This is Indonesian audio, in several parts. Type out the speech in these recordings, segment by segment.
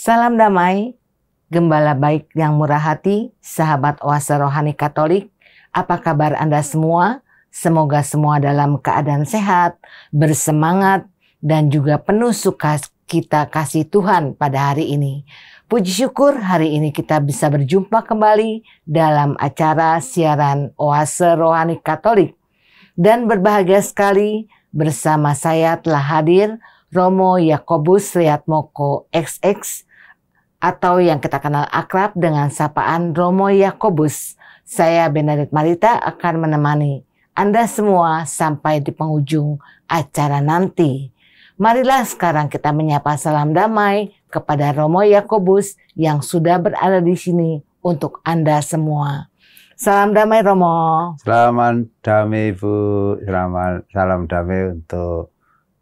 Salam damai, gembala baik yang murah hati, sahabat Oase Rohani Katolik. Apa kabar Anda semua? Semoga semua dalam keadaan sehat, bersemangat, dan juga penuh sukacita kasih Tuhan pada hari ini. Puji syukur hari ini kita bisa berjumpa kembali dalam acara siaran Oase Rohani Katolik. Dan berbahagia sekali bersama saya telah hadir Romo Yakobus Riyatmoko XX, atau yang kita kenal akrab dengan sapaan Romo Yakobus. Saya Benedict Marita akan menemani Anda semua sampai di penghujung acara nanti. Marilah sekarang kita menyapa salam damai kepada Romo Yakobus yang sudah berada di sini untuk Anda semua. Salam damai Romo. Selamat damai Ibu, salam damai untuk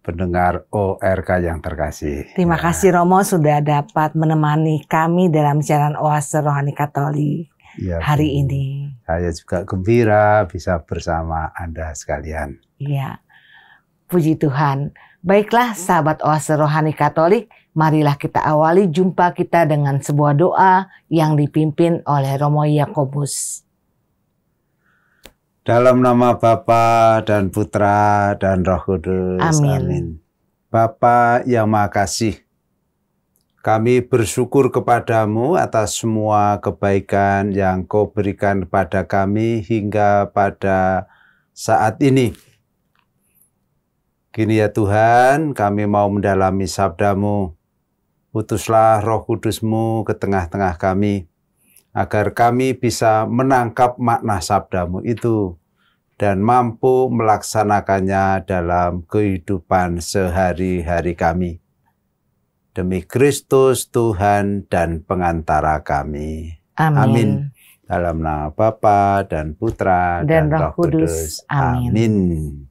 pendengar ORK yang terkasih. Terima kasih Romo sudah dapat menemani kami dalam siaran Oase Rohani Katolik hari ini. Saya juga gembira bisa bersama Anda sekalian. Iya, puji Tuhan. Baiklah sahabat Oase Rohani Katolik, marilah kita awali jumpa kita dengan sebuah doa yang dipimpin oleh Romo Yakobus. Dalam nama Bapa dan Putra dan Roh Kudus. Amin. Amin. Bapa yang Maha Kasih, kami bersyukur kepadamu atas semua kebaikan yang Kau berikan kepada kami hingga pada saat ini. Kini ya Tuhan, kami mau mendalami sabda-Mu. Utuslah Roh Kudus-Mu ke tengah-tengah kami, agar kami bisa menangkap makna sabda-Mu itu dan mampu melaksanakannya dalam kehidupan sehari-hari kami. Demi Kristus Tuhan dan pengantara kami. Amin. Amin. Dalam nama Bapa dan Putra dan Roh Kudus. Amin.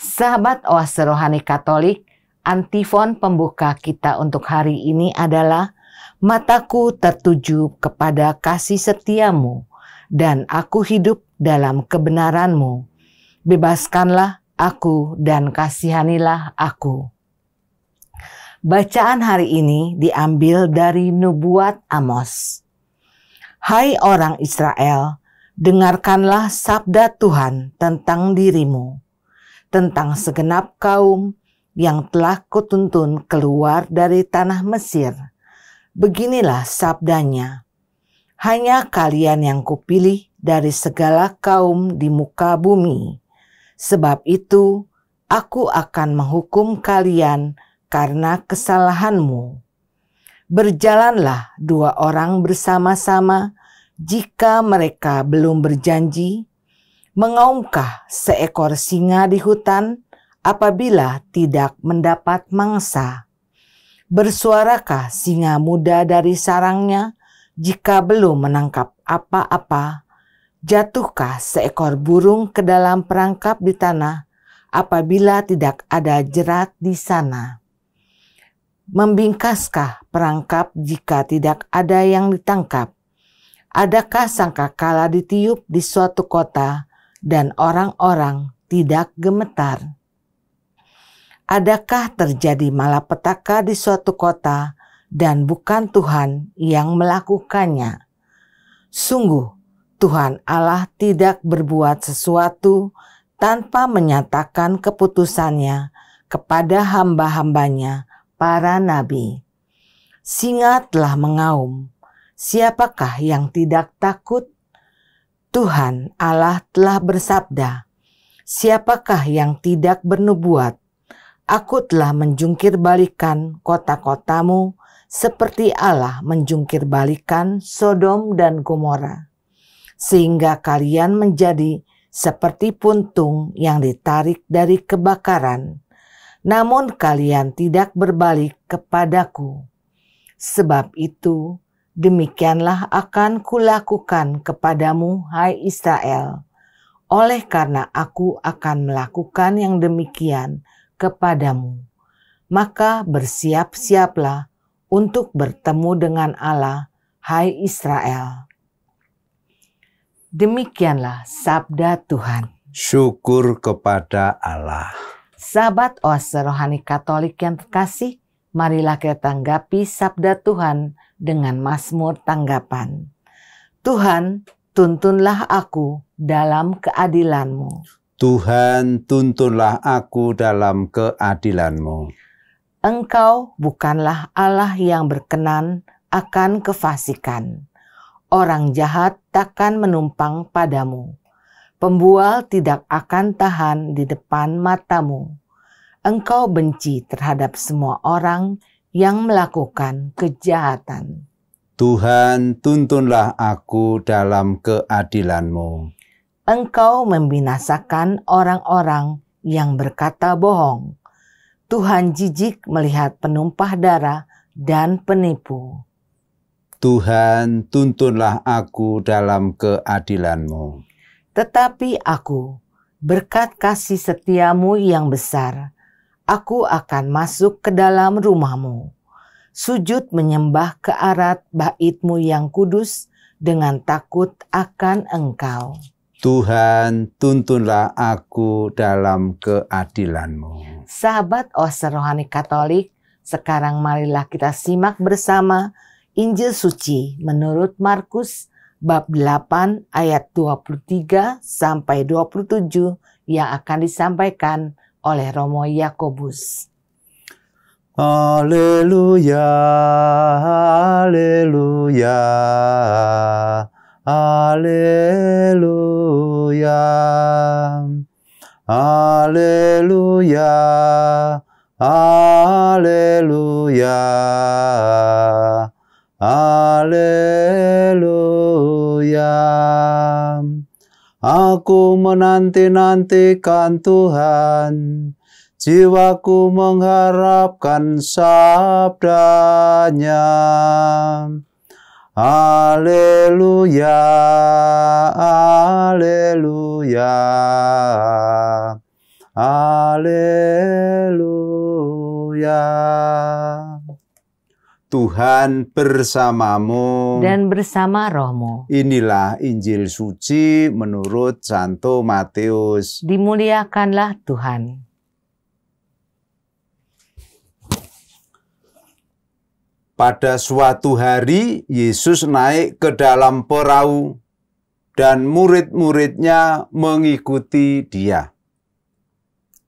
Sahabat Oase Rohani Katolik, antifon pembuka kita untuk hari ini adalah mataku tertuju kepada kasih setiamu, dan aku hidup dalam kebenaranmu. Bebaskanlah aku dan kasihanilah aku. Bacaan hari ini diambil dari nubuat Amos. Hai orang Israel, dengarkanlah sabda Tuhan tentang dirimu, tentang segenap kaum yang telah kutuntun keluar dari tanah Mesir. Beginilah sabdanya, hanya kalian yang kupilih dari segala kaum di muka bumi. Sebab itu, aku akan menghukum kalian karena kesalahanmu. Berjalanlah dua orang bersama-sama jika mereka belum berjanji. Mengaumkah seekor singa di hutan apabila tidak mendapat mangsa? Bersuarakah singa muda dari sarangnya jika belum menangkap apa-apa? Jatuhkah seekor burung ke dalam perangkap di tanah apabila tidak ada jerat di sana? Membingkaskah perangkap jika tidak ada yang ditangkap? Adakah sangkakala ditiup di suatu kota dan orang-orang tidak gemetar? Adakah terjadi malapetaka di suatu kota dan bukan Tuhan yang melakukannya? Sungguh, Tuhan Allah tidak berbuat sesuatu tanpa menyatakan keputusannya kepada hamba-hambanya, para nabi. Singa telah mengaum, siapakah yang tidak takut? Tuhan Allah telah bersabda, siapakah yang tidak bernubuat? Aku telah menjungkir balikan kota-kotamu seperti Allah menjungkir balikan Sodom dan Gomora, sehingga kalian menjadi seperti puntung yang ditarik dari kebakaran. Namun kalian tidak berbalik kepadaku. Sebab itu, demikianlah akan kulakukan kepadamu, hai Israel, oleh karena aku akan melakukan yang demikian kepadamu. Maka bersiap-siaplah untuk bertemu dengan Allah, hai Israel. Demikianlah sabda Tuhan. Syukur kepada Allah. Sahabat Oase Rohani Katolik yang terkasih, marilah kita tanggapi sabda Tuhan dengan mazmur tanggapan. Tuhan, tuntunlah aku dalam keadilan-Mu. Tuhan, tuntunlah aku dalam keadilan-Mu. Engkau bukanlah Allah yang berkenan akan kefasikan. Orang jahat takkan menumpang padamu. Pembual tidak akan tahan di depan matamu. Engkau benci terhadap semua orang yang melakukan kejahatan. Tuhan, tuntunlah aku dalam keadilan-Mu. Engkau membinasakan orang-orang yang berkata bohong. Tuhan jijik melihat penumpah darah dan penipu. Tuhan, tuntunlah aku dalam keadilan-Mu. Tetapi aku, berkat kasih setiamu yang besar, aku akan masuk ke dalam rumah-Mu, sujud menyembah ke arat bait-Mu yang kudus dengan takut akan Engkau. Tuhan, tuntunlah aku dalam keadilan-Mu. Sahabat Oase Rohani Katolik, sekarang marilah kita simak bersama Injil Suci menurut Markus bab 8 ayat 23 sampai 27 yang akan disampaikan oleh Romo Yakobus. Haleluya, haleluya, haleluya, haleluya, haleluya, haleluya. Aku menanti-nantikan Tuhan, jiwaku mengharapkan sabdanya. Haleluya, haleluya, haleluya. Tuhan bersamamu Dan bersama rohmu. Inilah Injil Suci menurut Santo Matius. Dimuliakanlah Tuhan. Pada suatu hari, Yesus naik ke dalam perahu dan murid-muridnya mengikuti Dia.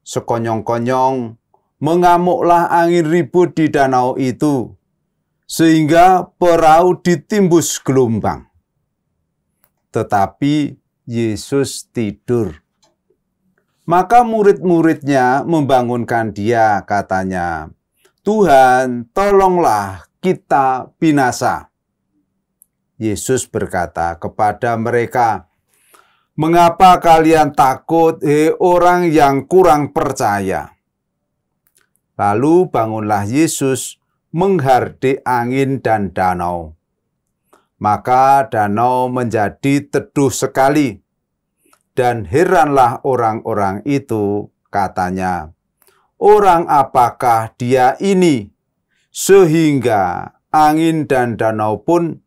Sekonyong-konyong, mengamuklah angin ribut di danau itu, sehingga perahu ditimbus gelombang. Tetapi Yesus tidur. Maka murid-muridnya membangunkan Dia, katanya, "Tuhan, tolonglah, kita binasa." Yesus berkata kepada mereka, "Mengapa kalian takut, hei orang yang kurang percaya?" Lalu bangunlah Yesus menghardik angin dan danau. Maka danau menjadi teduh sekali, dan heranlah orang-orang itu, katanya, "Orang apakah Dia ini, sehingga angin dan danau pun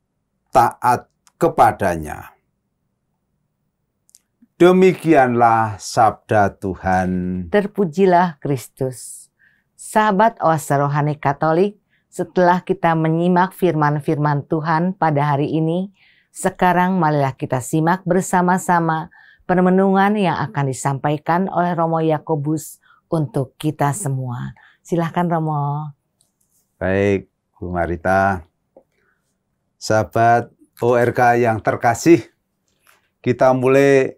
taat kepadanya." Demikianlah sabda Tuhan. Terpujilah Kristus. Sahabat Oase Rohani Katolik, setelah kita menyimak firman-firman Tuhan pada hari ini, sekarang marilah kita simak bersama-sama permenungan yang akan disampaikan oleh Romo Yakobus untuk kita semua. Silahkan Romo. Baik, Bu Marita. Sahabat ORK yang terkasih, kita mulai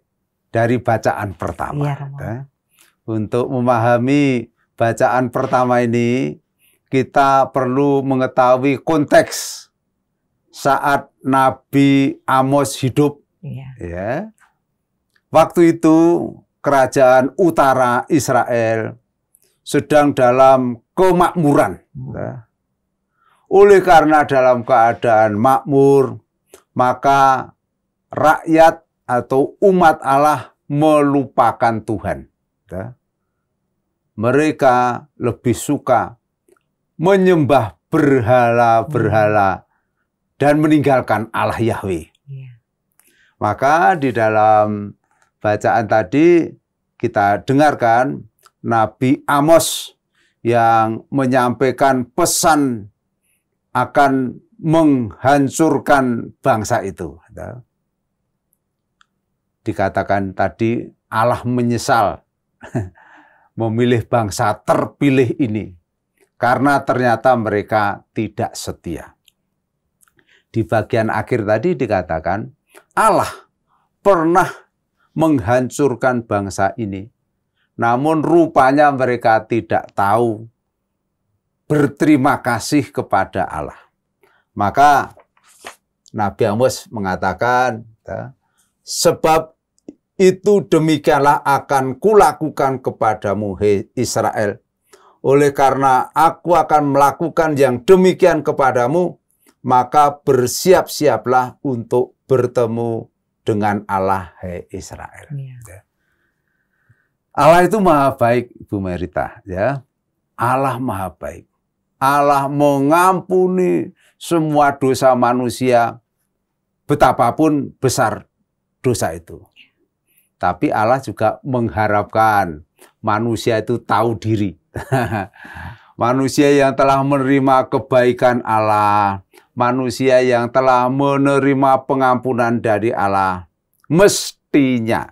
dari bacaan pertama. Iya, Romo. Untuk memahami bacaan pertama ini, kita perlu mengetahui konteks saat Nabi Amos hidup. Iya. Ya. Waktu itu kerajaan utara Israel sedang dalam kemakmuran. Ya. Oleh karena dalam keadaan makmur, maka rakyat atau umat Allah melupakan Tuhan. Ya. Mereka lebih suka menyembah berhala-berhala dan meninggalkan Allah Yahweh. Iya. Maka di dalam bacaan tadi kita dengarkan Nabi Amos yang menyampaikan pesan akan menghancurkan bangsa itu. Dikatakan tadi Allah menyesal memilih bangsa terpilih ini karena ternyata mereka tidak setia. Di bagian akhir tadi dikatakan Allah pernah menghancurkan bangsa ini, namun rupanya mereka tidak tahu berterima kasih kepada Allah. Maka Nabi Amos mengatakan, sebab itu demikianlah akan kulakukan kepadamu, hei Israel. Oleh karena aku akan melakukan yang demikian kepadamu, maka bersiap-siaplah untuk bertemu dengan Allah, hei Israel. Ya. Allah itu maha baik, Ibu Merita. Ya. Allah maha baik. Allah mengampuni semua dosa manusia, betapapun besar dosa itu. Tapi Allah juga mengharapkan manusia itu tahu diri. Manusia yang telah menerima kebaikan Allah, manusia yang telah menerima pengampunan dari Allah, mestinya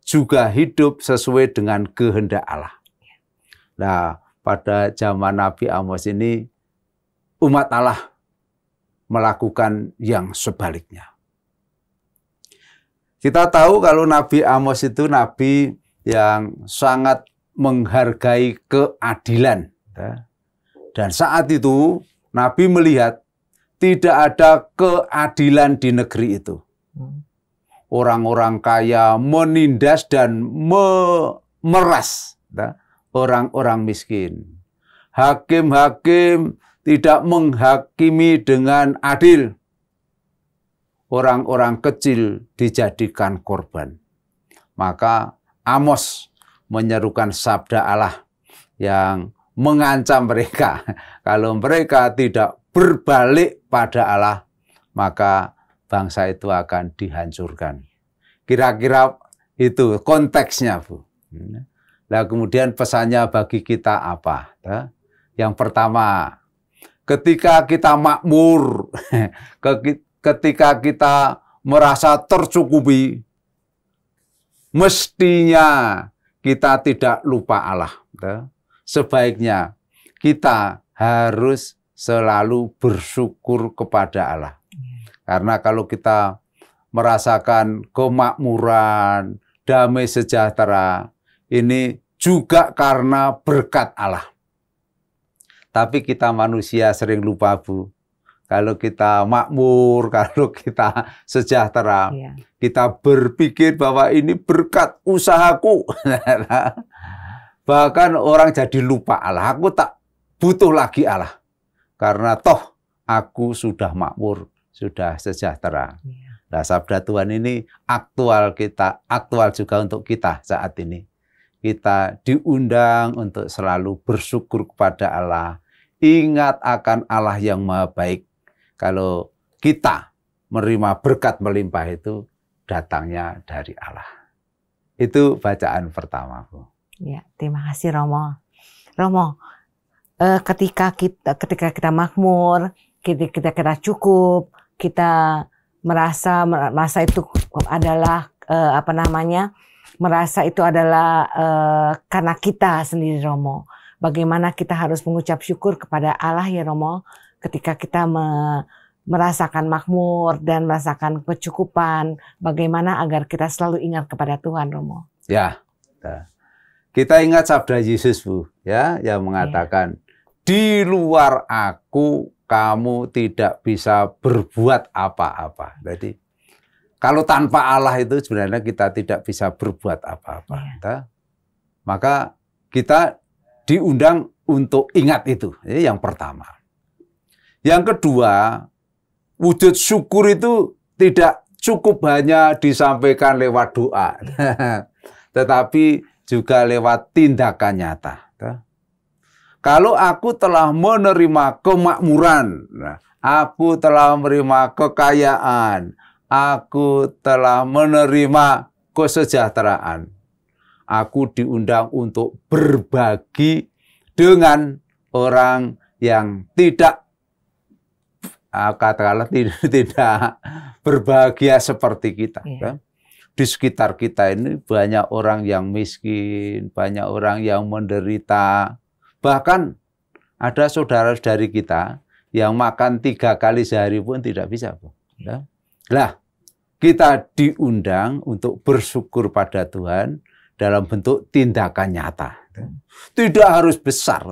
juga hidup sesuai dengan kehendak Allah. Nah, pada zaman Nabi Amos ini, umat Allah melakukan yang sebaliknya. Kita tahu kalau Nabi Amos itu nabi yang sangat menghargai keadilan. Dan saat itu Nabi melihat tidak ada keadilan di negeri itu. Orang-orang kaya menindas dan memeras orang-orang miskin. Hakim-hakim tidak menghakimi dengan adil. Orang-orang kecil dijadikan korban. Maka Amos menyerukan sabda Allah yang mengancam mereka. Kalau mereka tidak berbalik pada Allah, maka bangsa itu akan dihancurkan. Kira-kira itu konteksnya, Bu. Nah, kemudian pesannya bagi kita apa? Yang pertama, ketika kita makmur, ketika kita merasa tercukupi, mestinya kita tidak lupa Allah. Sebaiknya kita harus selalu bersyukur kepada Allah. Karena kalau kita merasakan kemakmuran, damai sejahtera, ini juga karena berkat Allah. Tapi kita manusia sering lupa, Bu. Kalau kita makmur, kalau kita sejahtera, kita berpikir bahwa ini berkat usahaku. Bahkan orang jadi lupa Allah. Aku tak butuh lagi Allah. Karena toh aku sudah makmur, sudah sejahtera. Nah, sabda Tuhan ini aktual juga untuk kita saat ini. Kita diundang untuk selalu bersyukur kepada Allah. Ingat akan Allah yang maha baik. Kalau kita menerima berkat melimpah itu datangnya dari Allah. Itu bacaan pertama, Bu. Ya, terima kasih Romo. Romo, ketika kita makmur, kita cukup, kita merasa itu adalah merasa itu adalah karena kita sendiri, Romo. Bagaimana kita harus mengucap syukur kepada Allah, ya Romo, ketika kita merasakan makmur dan merasakan kecukupan, bagaimana agar kita selalu ingat kepada Tuhan, Romo? Ya, kita ingat sabda Yesus, Bu, ya, yang mengatakan, di luar aku kamu tidak bisa berbuat apa-apa. Jadi, kalau tanpa Allah itu sebenarnya kita tidak bisa berbuat apa-apa. Maka kita diundang untuk ingat itu, yang pertama. Yang kedua, wujud syukur itu tidak cukup hanya disampaikan lewat doa, tetapi juga lewat tindakan nyata. Kalau aku telah menerima kemakmuran, aku telah menerima kekayaan, aku telah menerima kesejahteraan, aku diundang untuk berbagi dengan orang yang tidak katakanlah tidak berbahagia seperti kita. Kan? Di sekitar kita ini banyak orang yang miskin, banyak orang yang menderita. Bahkan ada saudara-saudari kita yang makan 3 kali sehari pun tidak bisa. Lah, kita diundang untuk bersyukur pada Tuhan dalam bentuk tindakan nyata. Tidak harus besar.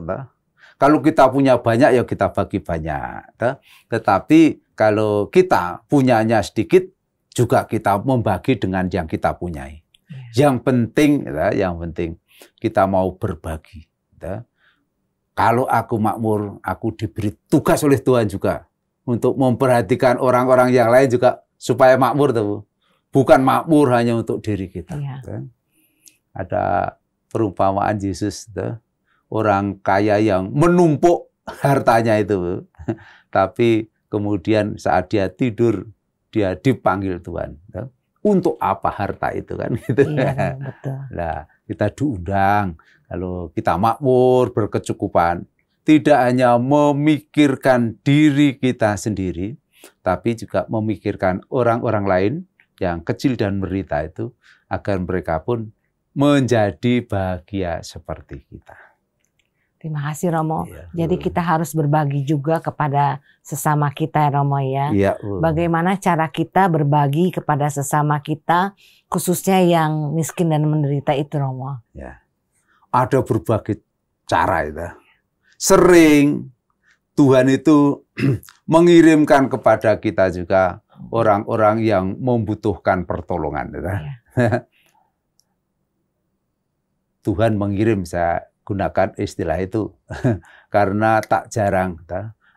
Kalau kita punya banyak, ya kita bagi banyak. Tetapi kalau kita punyanya sedikit, juga kita membagi dengan yang kita punyai. Yang penting kita mau berbagi. Kalau aku makmur, aku diberi tugas oleh Tuhan juga untuk memperhatikan orang-orang yang lain juga supaya makmur, bukan makmur hanya untuk diri kita. Ada perumpamaan Yesus, orang kaya yang menumpuk hartanya itu, tapi kemudian saat dia tidur, dia dipanggil Tuhan. Untuk apa harta itu kan? Gitu. Iya, betul. Nah, kita diundang kalau kita makmur, berkecukupan, tidak hanya memikirkan diri kita sendiri, tapi juga memikirkan orang-orang lain yang kecil dan menderita itu, agar mereka pun menjadi bahagia seperti kita. Terima kasih Romo. Jadi kita harus berbagi juga kepada sesama kita ya Romo ya. Bagaimana cara kita berbagi kepada sesama kita, khususnya yang miskin dan menderita itu Romo? Ya. Ada berbagai cara itu. Sering Tuhan itu mengirimkan kepada kita juga orang-orang yang membutuhkan pertolongan. Tuhan mengirim, saya gunakan istilah itu karena tak jarang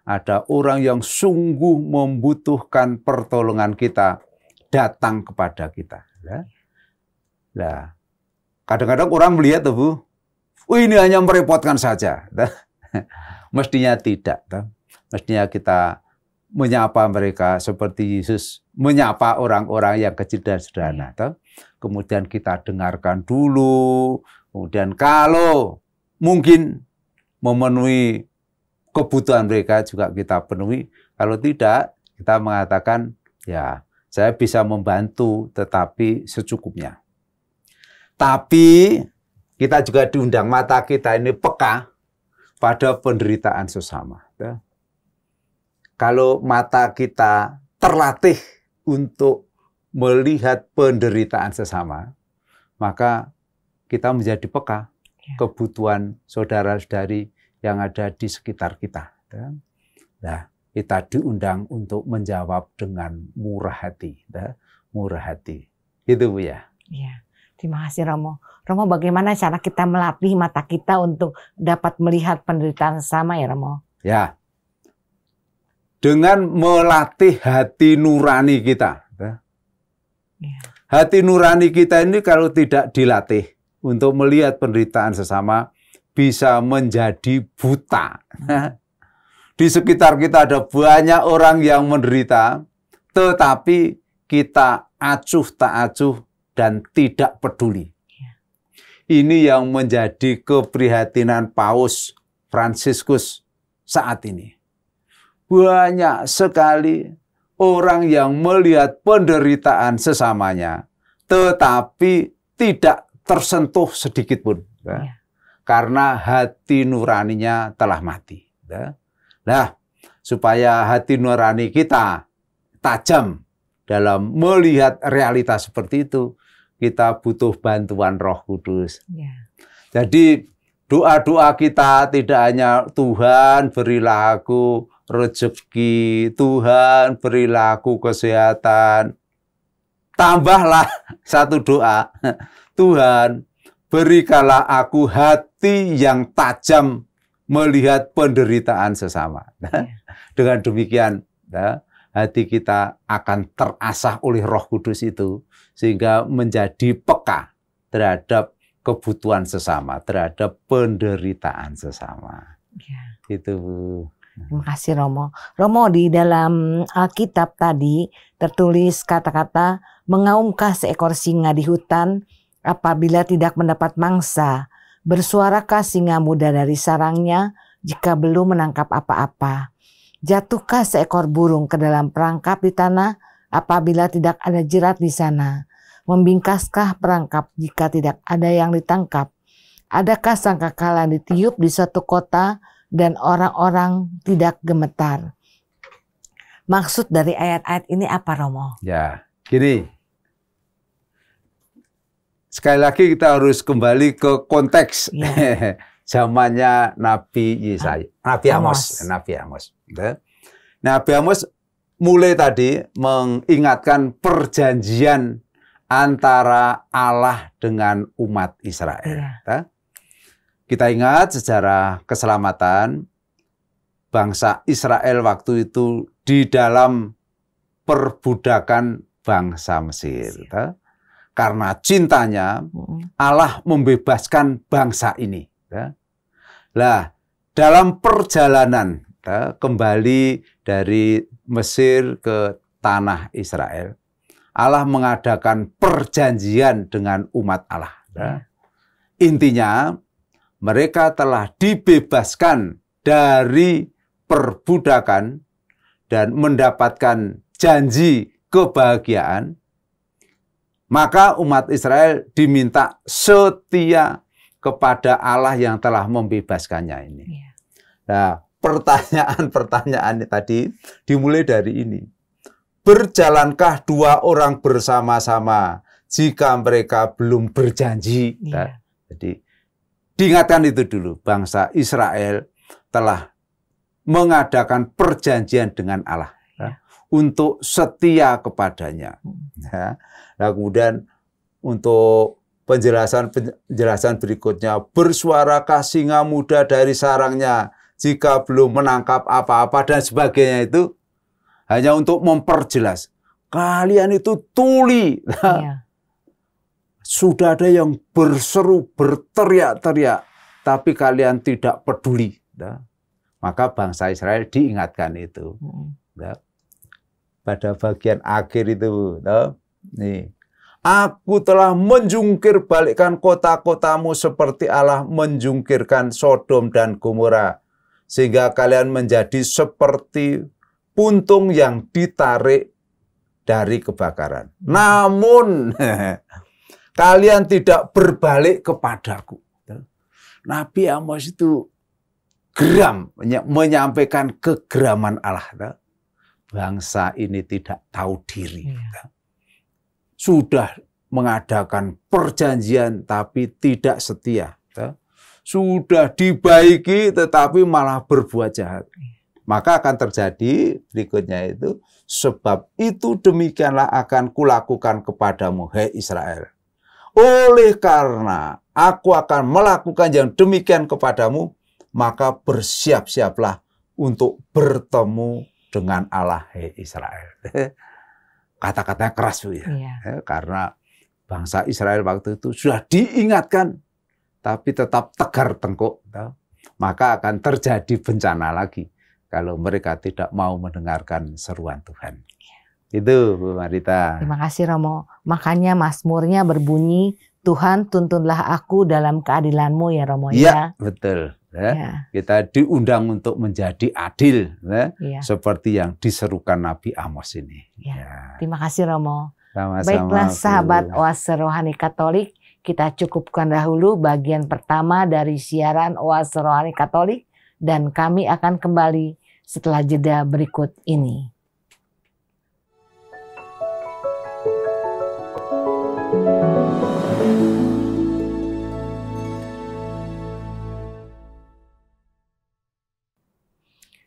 ada orang yang sungguh membutuhkan pertolongan kita datang kepada kita. Nah, kadang-kadang orang melihat ini hanya merepotkan saja. Mestinya tidak. Mestinya kita menyapa mereka seperti Yesus menyapa orang-orang yang kecil dan sederhana. Kemudian kita dengarkan dulu. Kemudian kalau mungkin memenuhi kebutuhan mereka juga kita penuhi. Kalau tidak, kita mengatakan, ya saya bisa membantu tetapi secukupnya. Tapi kita juga diundang, mata kita ini peka pada penderitaan sesama. Kalau mata kita terlatih untuk melihat penderitaan sesama, maka kita menjadi peka kebutuhan saudara-saudari yang ada di sekitar kita. Nah, kita diundang untuk menjawab dengan murah hati. Murah hati. Gitu Bu ya. Iya. Terima kasih Romo. Romo, bagaimana cara kita melatih mata kita untuk dapat melihat penderitaan sesama ya Romo? Ya. Dengan melatih hati nurani kita. Hati nurani kita ini kalau tidak dilatih untuk melihat penderitaan sesama, bisa menjadi buta. Di sekitar kita ada banyak orang yang menderita, tetapi kita acuh tak acuh dan tidak peduli. Ini yang menjadi keprihatinan Paus Fransiskus saat ini. Banyak sekali orang yang melihat penderitaan sesamanya, tetapi tidak tersentuh sedikit pun. Karena hati nuraninya telah mati. Nah, supaya hati nurani kita tajam dalam melihat realitas seperti itu, kita butuh bantuan Roh Kudus. Jadi doa-doa kita tidak hanya Tuhan berilah aku rezeki, Tuhan berilah aku kesehatan. Tambahlah satu doa, Tuhan berikanlah aku hati yang tajam melihat penderitaan sesama. Dengan demikian, hati kita akan terasah oleh Roh Kudus itu, sehingga menjadi peka terhadap kebutuhan sesama, terhadap penderitaan sesama. Itu. Terima kasih Romo. Romo, di dalam Alkitab tadi tertulis kata-kata mengaumkah seekor singa di hutan apabila tidak mendapat mangsa, Bersuarakah singa muda dari sarangnya jika belum menangkap apa-apa? Jatuhkah seekor burung ke dalam perangkap di tanah apabila tidak ada jerat di sana? Membingkaskah perangkap jika tidak ada yang ditangkap? Adakah sangkakala ditiup di suatu kota dan orang-orang tidak gemetar? Maksud dari ayat-ayat ini apa, Romo? Ya, gini. Sekali lagi kita harus kembali ke konteks zamannya Nabi Yesaya, Nabi Amos. Nabi Amos mulai tadi mengingatkan perjanjian antara Allah dengan umat Israel. Kita ingat sejarah keselamatan bangsa Israel waktu itu di dalam perbudakan bangsa Mesir. Karena cintanya Allah membebaskan bangsa ini. Nah, dalam perjalanan kembali dari Mesir ke tanah Israel, Allah mengadakan perjanjian dengan umat Allah. Intinya, mereka telah dibebaskan dari perbudakan dan mendapatkan janji kebahagiaan. Maka umat Israel diminta setia kepada Allah yang telah membebaskannya ini. Nah, pertanyaan tadi dimulai dari ini. Berjalankah dua orang bersama-sama jika mereka belum berjanji? Jadi diingatkan itu dulu, bangsa Israel telah mengadakan perjanjian dengan Allah untuk setia kepadanya. Nah, kemudian untuk penjelasan berikutnya, bersuarakah singa muda dari sarangnya jika belum menangkap apa-apa dan sebagainya, itu hanya untuk memperjelas kalian itu tuli. Sudah ada yang berseru, berteriak-teriak, tapi kalian tidak peduli. Maka bangsa Israel diingatkan itu. Pada bagian akhir itu, nih, aku telah menjungkir balikkan kota-kotamu seperti Allah menjungkirkan Sodom dan Gomora, sehingga kalian menjadi seperti puntung yang ditarik dari kebakaran. Namun kalian tidak berbalik kepadaku. Nabi Amos itu geram, menyampaikan kegeraman Allah. Bangsa ini tidak tahu diri. Sudah mengadakan perjanjian tapi tidak setia. Sudah dibaiki tetapi malah berbuat jahat. Maka akan terjadi berikutnya itu, sebab itu demikianlah akan kulakukan kepadamu, hai Israel. Oleh karena aku akan melakukan yang demikian kepadamu, maka bersiap-siaplah untuk bertemu dengan Allah, hai Israel. Kata-katanya keras, Bu, ya. Karena bangsa Israel waktu itu sudah diingatkan, tapi tetap tegar tengkuk. Maka akan terjadi bencana lagi kalau mereka tidak mau mendengarkan seruan Tuhan. Itu, Bu Marita. Terima kasih, Romo. Makanya Mazmurnya berbunyi, Tuhan tuntunlah aku dalam keadilan-Mu, ya Romo. Iya, betul. Kita diundang untuk menjadi adil, seperti yang diserukan Nabi Amos ini. Terima kasih, Romo. Sama-sama, baiklah sahabat Oase Rohani Katolik, kita cukupkan dahulu bagian pertama dari siaran Oase Rohani Katolik, dan kami akan kembali setelah jeda berikut ini.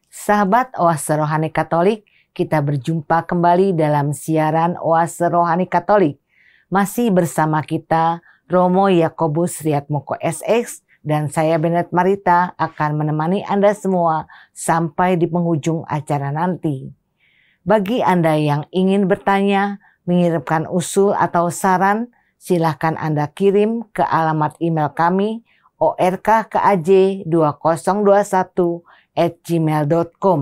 Sahabat Oase Rohani Katolik, kita berjumpa kembali dalam siaran Oase Rohani Katolik. Masih bersama kita Romo Yakobus Riatmoko SX dan saya Benet Marita akan menemani Anda semua sampai di penghujung acara nanti. Bagi Anda yang ingin bertanya, mengirimkan usul atau saran, silahkan Anda kirim ke alamat email kami orkkaj2021@gmail.com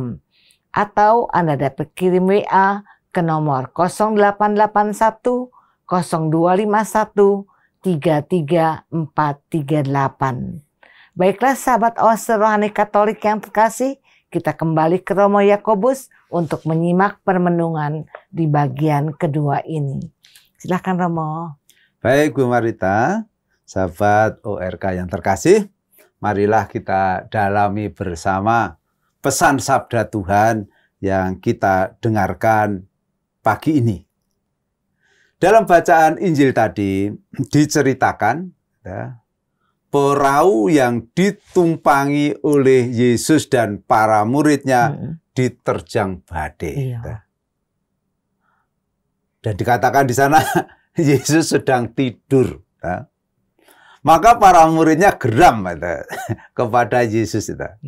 atau Anda dapat kirim WA ke nomor 0881 0251 33438. Baiklah sahabat Oase Rohani Katolik yang terkasih, kita kembali ke Romo Yakobus untuk menyimak permenungan di bagian kedua ini. Silakan Romo. Baik Bu Marita, sahabat ORK yang terkasih, marilah kita dalami bersama pesan sabda Tuhan yang kita dengarkan pagi ini. Dalam bacaan Injil tadi diceritakan ya, perahu yang ditumpangi oleh Yesus dan para muridnya diterjang badai. Iya. Dan dikatakan di sana Yesus sedang tidur. Ya. Maka para muridnya geram ya, kepada Yesus. Ya.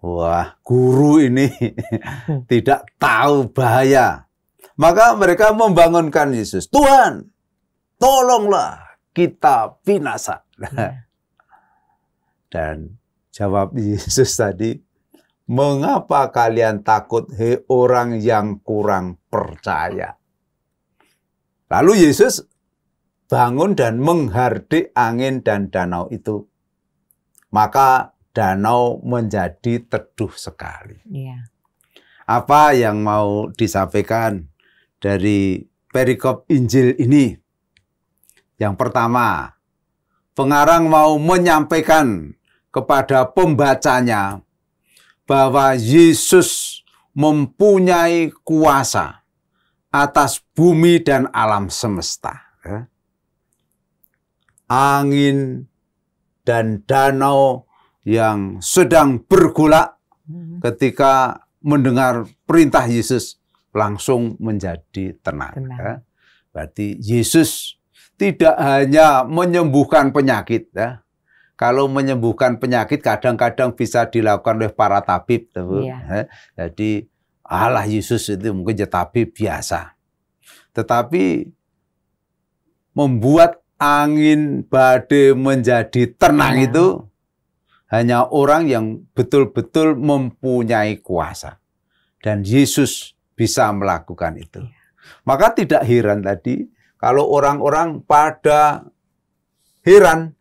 Wah, guru ini tidak tahu bahaya. Maka mereka membangunkan Yesus. Tuhan, tolonglah kita binasa. Dan jawab Yesus tadi, mengapa kalian takut, hei orang yang kurang percaya? Lalu Yesus bangun dan menghardik angin dan danau itu. Maka danau menjadi teduh sekali. Iya. Apa yang mau disampaikan dari perikop Injil ini? Yang pertama, pengarang mau menyampaikan kepada pembacanya bahwa Yesus mempunyai kuasa atas bumi dan alam semesta. Angin dan danau yang sedang bergolak ketika mendengar perintah Yesus langsung menjadi tenang. Berarti Yesus tidak hanya menyembuhkan penyakit. Ya. Kalau menyembuhkan penyakit kadang-kadang bisa dilakukan oleh para tabib. Ya. Jadi Allah Yesus itu mungkin jadi tabib biasa. Tetapi membuat angin badai menjadi tenang itu hanya orang yang betul-betul mempunyai kuasa. Dan Yesus bisa melakukan itu. Maka tidak heran tadi kalau orang-orang pada heran,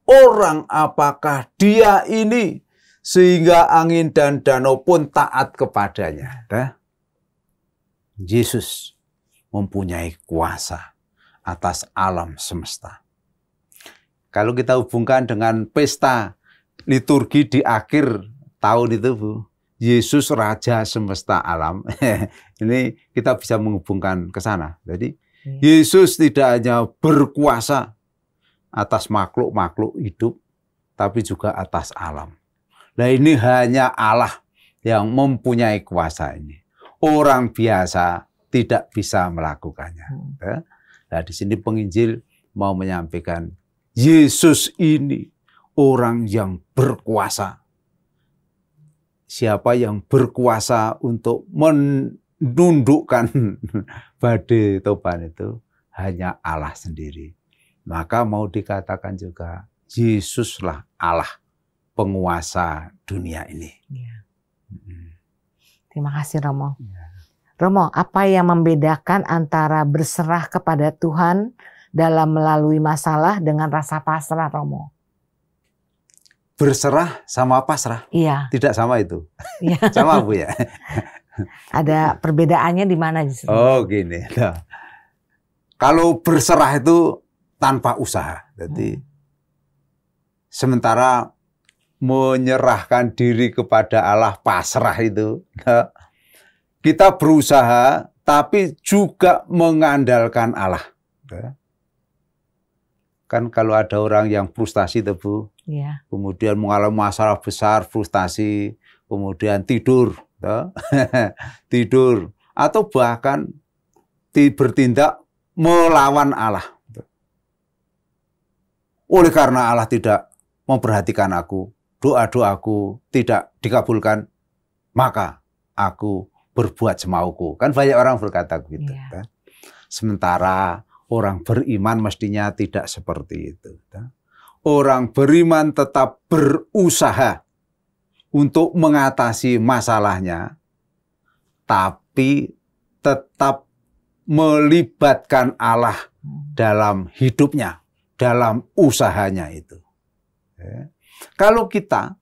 orang apakah dia ini sehingga angin dan danau pun taat kepadanya. Yesus mempunyai kuasa atas alam semesta. Kalau kita hubungkan dengan pesta liturgi di akhir tahun itu, Bu, Yesus Raja semesta alam. Ini kita bisa menghubungkan ke sana. Jadi Yesus tidak hanya berkuasa atas makhluk-makhluk hidup, tapi juga atas alam. Nah, ini hanya Allah yang mempunyai kuasa ini. Orang biasa tidak bisa melakukannya. Nah, di sini penginjil mau menyampaikan Yesus ini orang yang berkuasa. Siapa yang berkuasa untuk menundukkan badai topan itu? Hanya Allah sendiri. Maka mau dikatakan juga Yesuslah Allah penguasa dunia ini. Ya. Terima kasih Romo. Romo, apa yang membedakan antara berserah kepada Tuhan dalam melalui masalah dengan rasa pasrah, Romo? Berserah sama pasrah? Iya. Tidak sama itu? Iya. Sama Bu ya? Ada perbedaannya di mana justru? Oh gini. Nah, kalau berserah itu tanpa usaha. Jadi sementara menyerahkan diri kepada Allah, pasrah itu. Nah, kita berusaha tapi juga mengandalkan Allah. Kan kalau ada orang yang frustasi itu Bu, ya, kemudian mengalami masalah besar, frustasi, kemudian tidur, tidur, atau bahkan bertindak melawan Allah. Oleh karena Allah tidak memperhatikan aku, doa-doaku tidak dikabulkan, maka aku berbuat semauku. Kan banyak orang berkata begitu. Ya. Sementara orang beriman mestinya tidak seperti itu. Orang beriman tetap berusaha untuk mengatasi masalahnya, tapi tetap melibatkan Allah dalam hidupnya, dalam usahanya itu. Kalau kita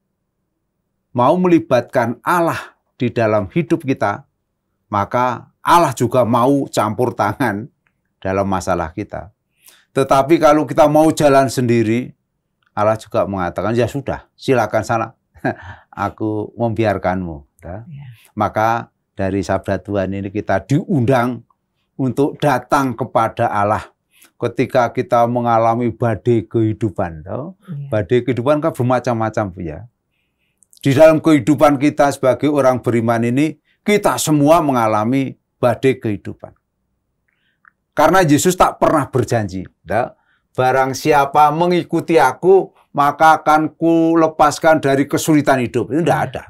mau melibatkan Allah di dalam hidup kita, maka Allah juga mau campur tangan dalam masalah kita. Tetapi kalau kita mau jalan sendiri, Allah juga mengatakan, ya sudah, silakan sana, aku membiarkanmu. Maka dari sabda Tuhan ini kita diundang untuk datang kepada Allah ketika kita mengalami badai kehidupan. Badai kehidupan kan bermacam-macam, Bu, ya. Di dalam kehidupan kita sebagai orang beriman ini, kita semua mengalami badai kehidupan. Karena Yesus tak pernah berjanji, barang siapa mengikuti aku, maka akan kulepaskan dari kesulitan hidup. Itu tidak ada.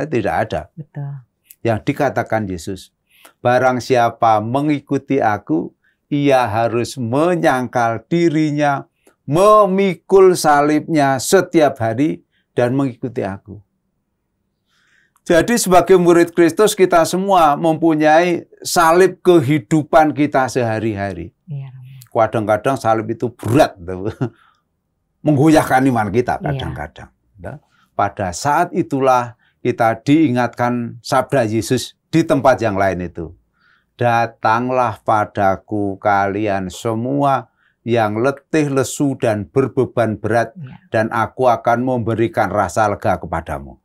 Tidak ada. Betul. Yang dikatakan Yesus, barang siapa mengikuti aku, ia harus menyangkal dirinya, memikul salibnya setiap hari, dan mengikuti aku. Jadi sebagai murid Kristus, kita semua mempunyai salib kehidupan kita sehari-hari. Kadang-kadang salib itu berat, menggoyahkan iman kita kadang-kadang. Pada saat itulah kita diingatkan sabda Yesus di tempat yang lain itu. Datanglah padaku kalian semua yang letih, lesu, dan berbeban berat, dan aku akan memberikan rasa lega kepadamu.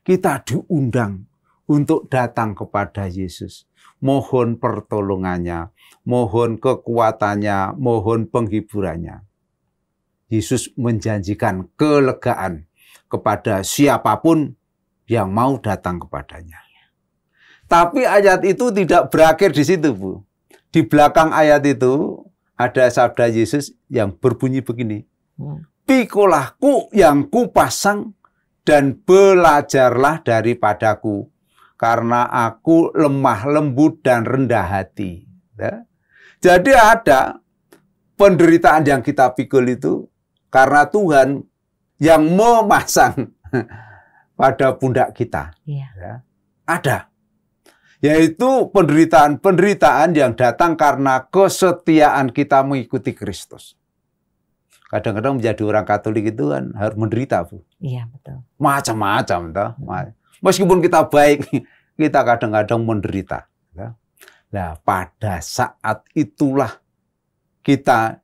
Kita diundang untuk datang kepada Yesus. Mohon pertolongannya, mohon kekuatannya, mohon penghiburannya. Yesus menjanjikan kelegaan kepada siapapun yang mau datang kepadanya. Tapi ayat itu tidak berakhir di situ, Bu. Di belakang ayat itu ada sabda Yesus yang berbunyi begini. Pikulahku yang kupasang dan belajarlah daripadaku, karena aku lemah lembut dan rendah hati. Jadi ada penderitaan yang kita pikul itu karena Tuhan yang memasang pada pundak kita. Ada. Yaitu penderitaan-penderitaan yang datang karena kesetiaan kita mengikuti Kristus. Kadang-kadang menjadi orang Katolik itu kan harus menderita, Bu. Iya, betul. Macam-macam. Meskipun kita baik, kita kadang-kadang menderita. Nah, pada saat itulah kita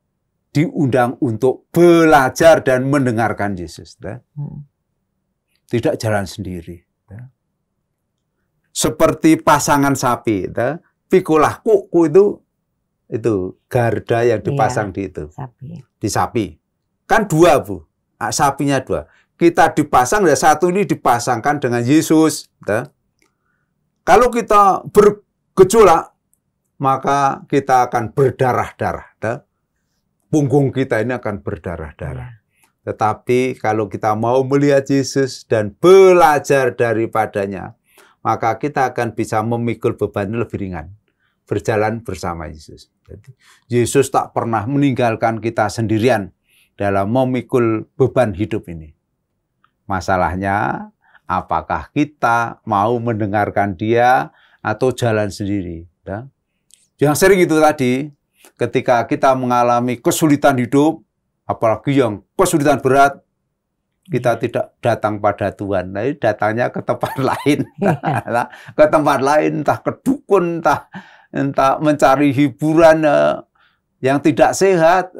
diundang untuk belajar dan mendengarkan Yesus. Tidak jalan sendiri. Seperti pasangan sapi. Pikulah kuku itu garda yang dipasang di itu. Di sapi. Kan dua, Bu. Sapinya dua. Kita dipasang, dan satu ini dipasangkan dengan Yesus. Kalau kita bergejolak, maka kita akan berdarah-darah. Punggung kita ini akan berdarah-darah. Tetapi kalau kita mau melihat Yesus dan belajar daripadanya, maka kita akan bisa memikul beban lebih ringan. Berjalan bersama Yesus. Jadi, Yesus tak pernah meninggalkan kita sendirian dalam memikul beban hidup ini. Masalahnya, apakah kita mau mendengarkan Dia atau jalan sendiri? Yang sering itu tadi, ketika kita mengalami kesulitan hidup, apalagi yang kesulitan berat, kita tidak datang pada Tuhan, tapi datangnya ke tempat lain. Ke tempat lain, entah ke dukun, entah mencari hiburan yang tidak sehat,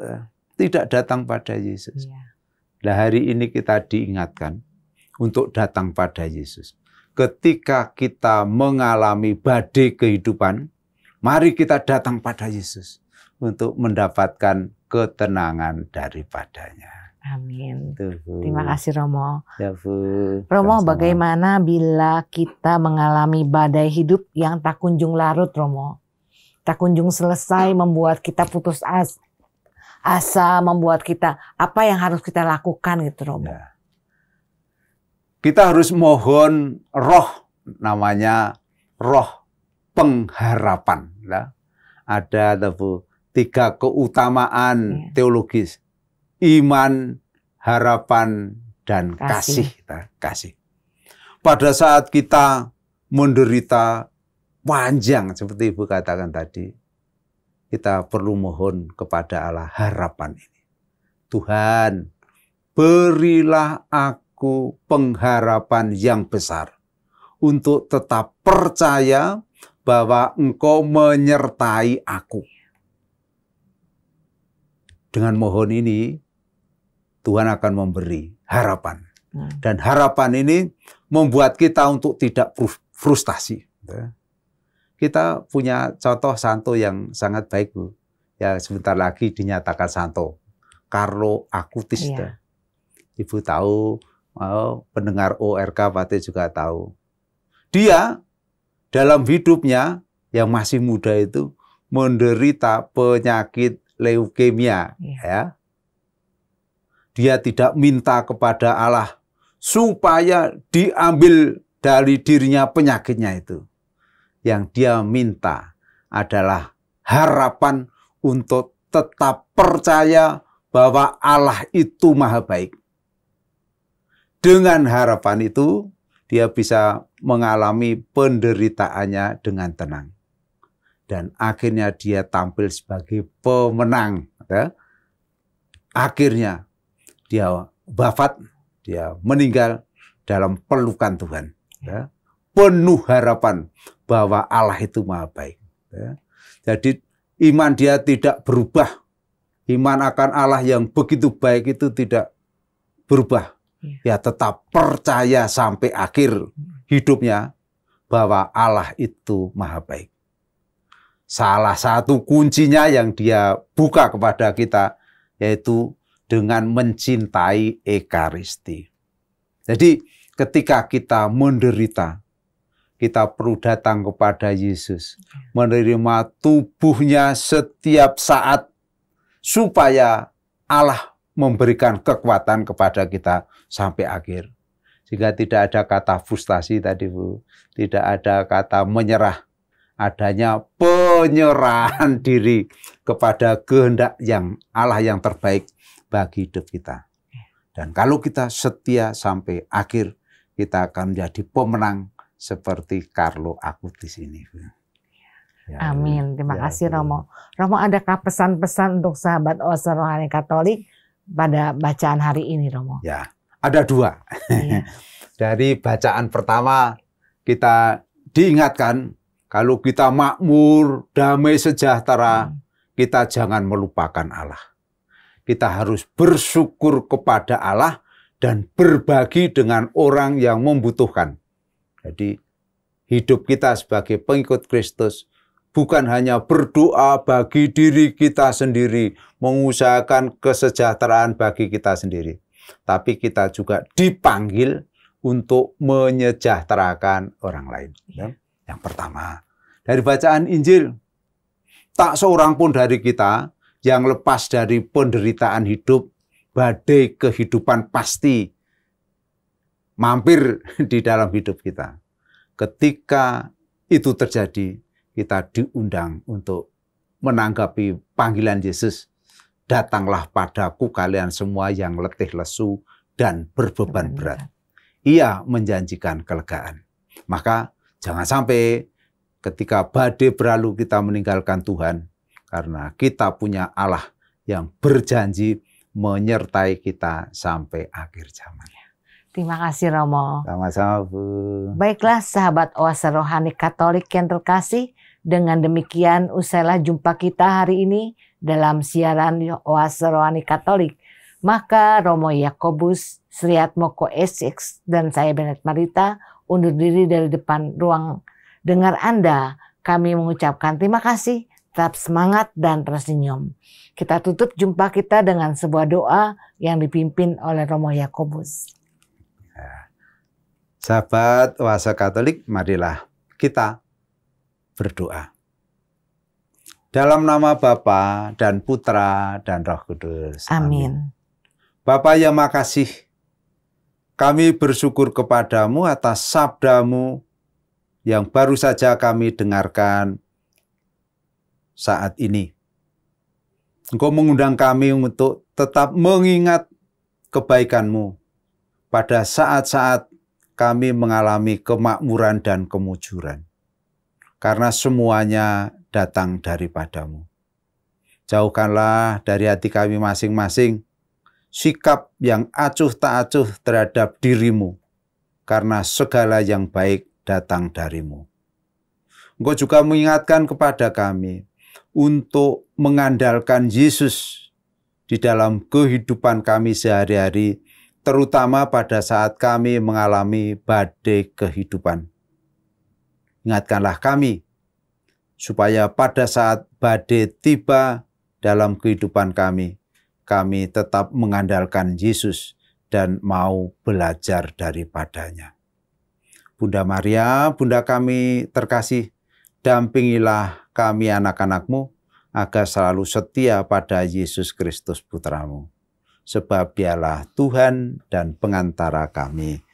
tidak datang pada Yesus. Nah, hari ini kita diingatkan untuk datang pada Yesus. Ketika kita mengalami badai kehidupan, mari kita datang pada Yesus untuk mendapatkan ketenangan daripadanya. Amin. Terima kasih, Romo. Ya, Bu. Romo, bagaimana bila kita mengalami badai hidup yang tak kunjung larut, Romo? Tak kunjung selesai, membuat kita putus asa, membuat kita apa yang harus kita lakukan gitu, Romo? Ya. Kita harus mohon roh, namanya roh pengharapan. Ada, Bu, 3 keutamaan teologis. Iman, harapan, dan kasih. Pada saat kita menderita panjang, seperti Ibu katakan tadi, kita perlu mohon kepada Allah harapan ini. Tuhan, berilah aku pengharapan yang besar untuk tetap percaya bahwa Engkau menyertai aku. Dengan mohon ini, Tuhan akan memberi harapan. Dan harapan ini membuat kita untuk tidak frustasi. Kita punya contoh santo yang sangat baik, Bu. Ya, sebentar lagi dinyatakan santo. Carlo Acutis. Ya. Ibu tahu, pendengar ORK pasti juga tahu. Dia dalam hidupnya yang masih muda itu menderita penyakit leukemia. Ya. Dia tidak minta kepada Allah supaya diambil dari dirinya penyakitnya itu. Yang dia minta adalah harapan untuk tetap percaya bahwa Allah itu maha baik. Dengan harapan itu, dia bisa mengalami penderitaannya dengan tenang. Dan akhirnya dia tampil sebagai pemenang. Ya. Akhirnya dia wafat, dia meninggal dalam pelukan Tuhan. Ya. Penuh harapan bahwa Allah itu maha baik. Ya. Jadi iman dia tidak berubah. Iman akan Allah yang begitu baik itu tidak berubah. Ya tetap percaya sampai akhir hidupnya bahwa Allah itu maha baik. Salah satu kuncinya yang dia buka kepada kita yaitu dengan mencintai Ekaristi. Jadi ketika kita menderita, kita perlu datang kepada Yesus, menerima tubuhnya setiap saat supaya Allah memberikan kekuatan kepada kita sampai akhir. Sehingga tidak ada kata frustasi tadi, Bu. Tidak ada kata menyerah. Adanya penyerahan diri kepada kehendak yang Allah yang terbaik bagi hidup kita. Dan kalau kita setia sampai akhir, kita akan menjadi pemenang seperti Carlo Acutis ini. Ya, amin. Terima kasih Romo. Romo, adakah pesan-pesan untuk sahabat Oase Rohani Katolik pada bacaan hari ini, Romo? Ya, ada dua. Iya. Dari bacaan pertama kita diingatkan kalau kita makmur, damai, sejahtera, kita jangan melupakan Allah. Kita harus bersyukur kepada Allah dan berbagi dengan orang yang membutuhkan. Jadi hidup kita sebagai pengikut Kristus bukan hanya berdoa bagi diri kita sendiri, mengusahakan kesejahteraan bagi kita sendiri. Tapi kita juga dipanggil untuk menyejahterakan orang lain. Yang pertama, dari bacaan Injil, tak seorang pun dari kita yang lepas dari penderitaan hidup, badai kehidupan pasti mampir di dalam hidup kita. Ketika itu terjadi, kita diundang untuk menanggapi panggilan Yesus. Datanglah padaku kalian semua yang letih lesu dan berbeban berat. Ia menjanjikan kelegaan. Maka jangan sampai ketika badai berlalu kita meninggalkan Tuhan. Karena kita punya Allah yang berjanji menyertai kita sampai akhir zaman. Terima kasih Romo. Sama-sama, Bu. Baiklah sahabat Oase Rohani Katolik yang terkasih, dengan demikian usailah jumpa kita hari ini dalam siaran Oase Rohani Katolik. Maka Romo Yakobus, Sri Atmoko SX, dan saya Benet Marita undur diri dari depan ruang dengar Anda. Kami mengucapkan terima kasih, tetap semangat dan tersenyum. Kita tutup jumpa kita dengan sebuah doa yang dipimpin oleh Romo Yakobus. Sahabat Oase Katolik, marilah kita berdoa. Dalam nama Bapa dan Putra dan Roh Kudus. Amin. Bapa yang makasih, kami bersyukur kepadamu atas sabdamu yang baru saja kami dengarkan saat ini. Engkau mengundang kami untuk tetap mengingat kebaikanmu pada saat-saat kami mengalami kemakmuran dan kemujuran. Karena semuanya datang daripadamu. Jauhkanlah dari hati kami masing-masing sikap yang acuh tak acuh terhadap dirimu, karena segala yang baik datang darimu. Engkau juga mengingatkan kepada kami untuk mengandalkan Yesus di dalam kehidupan kami sehari-hari, terutama pada saat kami mengalami badai kehidupan. Ingatkanlah kami, supaya pada saat badai tiba dalam kehidupan kami tetap mengandalkan Yesus dan mau belajar daripadanya. Bunda Maria, Bunda kami terkasih, dampingilah kami anak-anak-Mu, agar selalu setia pada Yesus Kristus Putramu. Sebab Dialah Tuhan dan pengantara kami.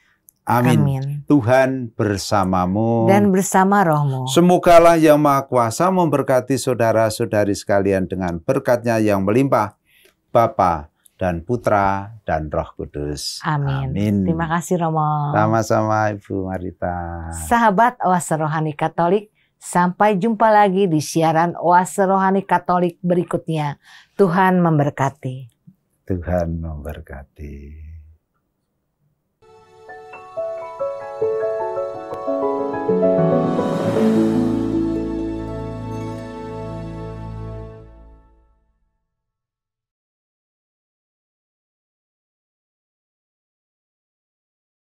Amin. Amin. Tuhan bersamamu. Dan bersama rohmu. Semogalah Yang Maha Kuasa memberkati saudara-saudari sekalian dengan berkat-Nya yang melimpah, Bapa dan Putra dan Roh Kudus. Amin. Amin. Terima kasih Romo. Sama-sama Ibu Marita. Sahabat Oase Rohani Katolik, sampai jumpa lagi di siaran Oase Rohani Katolik berikutnya. Tuhan memberkati. Tuhan memberkati.